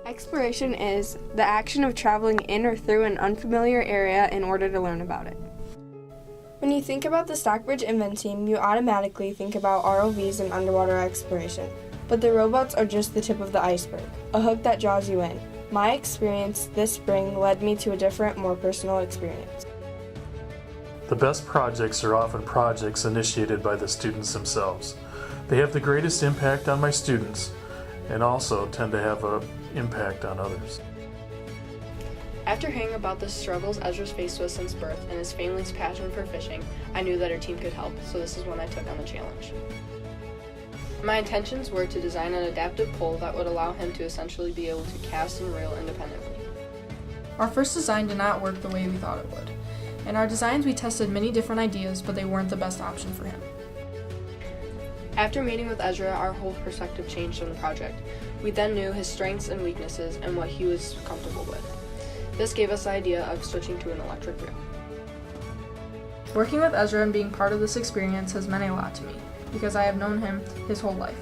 Exploration is the action of traveling in or through an unfamiliar area in order to learn about it. When you think about the Stockbridge Invent Team, you automatically think about ROVs and underwater exploration. But the robots are just the tip of the iceberg, a hook that draws you in. My experience this spring led me to a different, more personal experience. The best projects are often projects initiated by the students themselves. They have the greatest impact on my students and also tend to have an impact on others. After hearing about the struggles Ezra's faced with since birth and his family's passion for fishing, I knew that our team could help, so this is when I took on the challenge. My intentions were to design an adaptive pole that would allow him to essentially be able to cast and reel independently. Our first design did not work the way we thought it would. In our designs, we tested many different ideas, but they weren't the best option for him. After meeting with Ezra, our whole perspective changed on the project. We then knew his strengths and weaknesses and what he was comfortable with. This gave us the idea of switching to an electric reel. Working with Ezra and being part of this experience has meant a lot to me, because I have known him his whole life.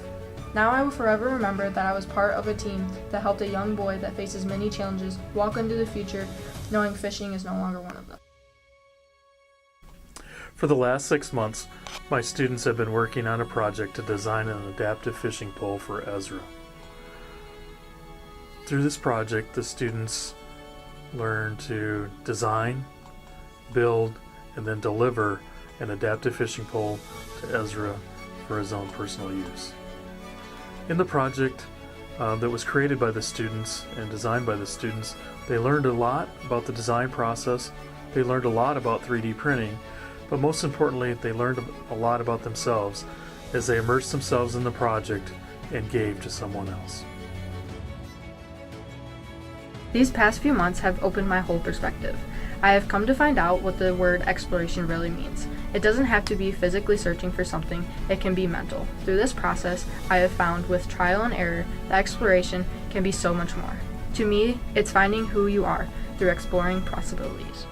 Now I will forever remember that I was part of a team that helped a young boy that faces many challenges walk into the future knowing fishing is no longer one of them. For the last 6 months, my students have been working on a project to design an adaptive fishing pole for Ezra. Through this project, the students learn to design, build, and then deliver an adaptive fishing pole to Ezra for his own personal use. In the project that was created by the students and designed by the students, they learned a lot about the design process, they learned a lot about 3D printing, but most importantly, they learned a lot about themselves as they immersed themselves in the project and gave to someone else. These past few months have opened my whole perspective. I have come to find out what the word exploration really means. It doesn't have to be physically searching for something, it can be mental. Through this process, I have found with trial and error that exploration can be so much more. To me, it's finding who you are through exploring possibilities.